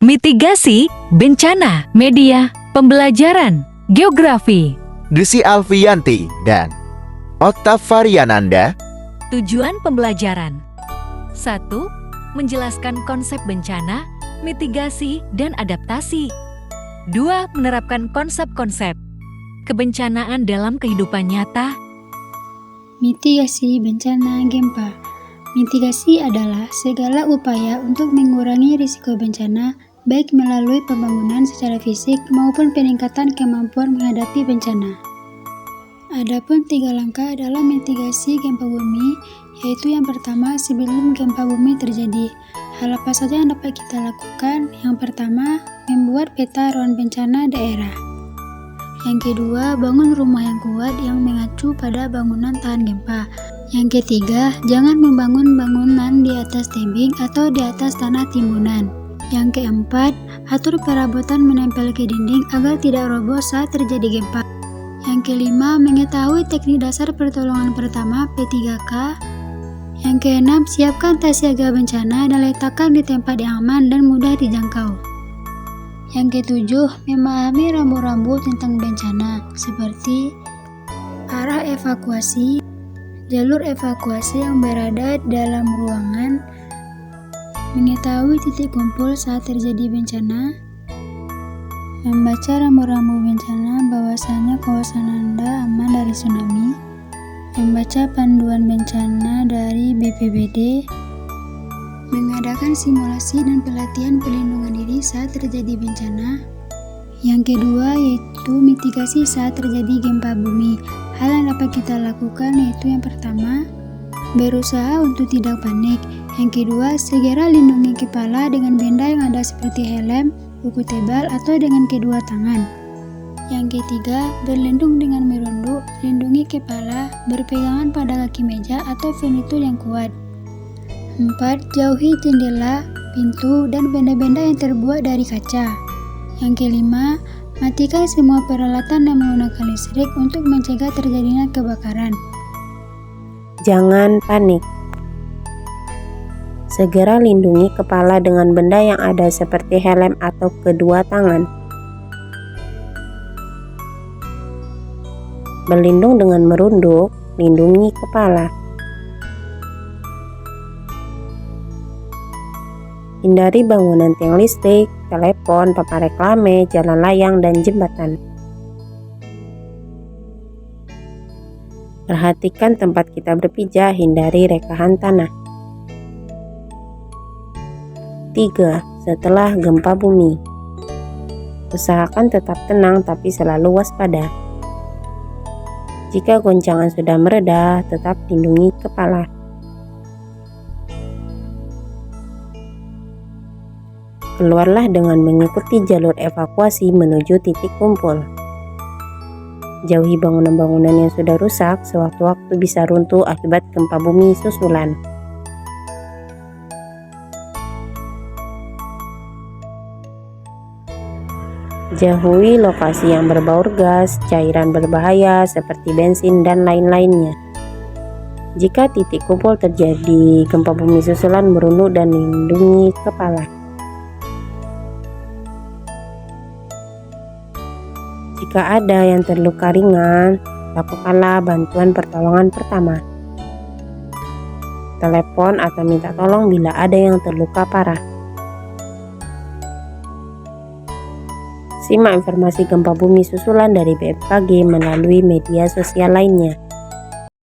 mitigasi bencana, media pembelajaran, geografi. Desi Alfianti dan Oktavariananda. Tujuan pembelajaran 1. Menjelaskan konsep bencana, mitigasi, dan adaptasi. 2. Menerapkan konsep-konsep kebencanaan dalam kehidupan nyata. Mitigasi bencana gempa. Mitigasi adalah segala upaya untuk mengurangi risiko bencana, baik melalui pembangunan secara fisik maupun peningkatan kemampuan menghadapi bencana. Adapun 3 langkah dalam mitigasi gempa bumi, yaitu yang pertama, sebelum gempa bumi terjadi. Hal apa saja yang dapat kita lakukan? Yang pertama, membuat peta rawan bencana daerah. Yang kedua, bangun rumah yang kuat yang mengacu pada bangunan tahan gempa. Yang ketiga, jangan membangun bangunan di atas tebing atau di atas tanah timbunan. Yang keempat, atur perabotan menempel ke dinding agar tidak roboh saat terjadi gempa. Yang kelima, mengetahui teknik dasar pertolongan pertama P3K. Yang keenam, siapkan tas siaga bencana dan letakkan di tempat yang aman dan mudah dijangkau. Yang ketujuh, memahami rambu-rambu tentang bencana, seperti arah evakuasi, jalur evakuasi yang berada dalam ruangan, mengetahui titik kumpul saat terjadi bencana, membaca rambu-rambu bencana bahwasanya kawasan Anda aman dari tsunami, membaca panduan bencana dari BPBD, mengadakan simulasi dan pelatihan pelindungan diri saat terjadi bencana. Yang kedua yaitu mitigasi saat terjadi gempa bumi. Hal yang dapat kita lakukan yaitu yang pertama, berusaha untuk tidak panik. Yang kedua, segera lindungi kepala dengan benda yang ada seperti helm, buku tebal, atau dengan kedua tangan. Yang ketiga, berlindung dengan merunduk, lindungi kepala, berpegangan pada kaki meja atau furnitur yang kuat. 4. Jauhi jendela, pintu, dan benda-benda yang terbuat dari kaca. Yang kelima, matikan semua peralatan yang menggunakan listrik untuk mencegah terjadinya kebakaran. Jangan panik. Segera lindungi kepala dengan benda yang ada seperti helm atau kedua tangan. Berlindung dengan merunduk, lindungi kepala. Hindari bangunan tiang listrik, telepon, papan reklame, jalan layang, dan jembatan. Perhatikan tempat kita berpijak, hindari rekahan tanah. 3. Setelah gempa bumi, usahakan tetap tenang tapi selalu waspada. Jika goncangan sudah mereda, tetap lindungi kepala. Keluarlah dengan mengikuti jalur evakuasi menuju titik kumpul. Jauhi bangunan-bangunan yang sudah rusak, sewaktu-waktu bisa runtuh akibat gempa bumi susulan. Jauhi lokasi yang berbaur gas, cairan berbahaya seperti bensin dan lain-lainnya. Jika titik kumpul terjadi gempa bumi susulan, merunduk dan lindungi kepala. Jika ada yang terluka ringan, lakukanlah bantuan pertolongan pertama. Telepon atau minta tolong bila ada yang terluka parah. Simak informasi gempa bumi susulan dari BMKG melalui media sosial lainnya.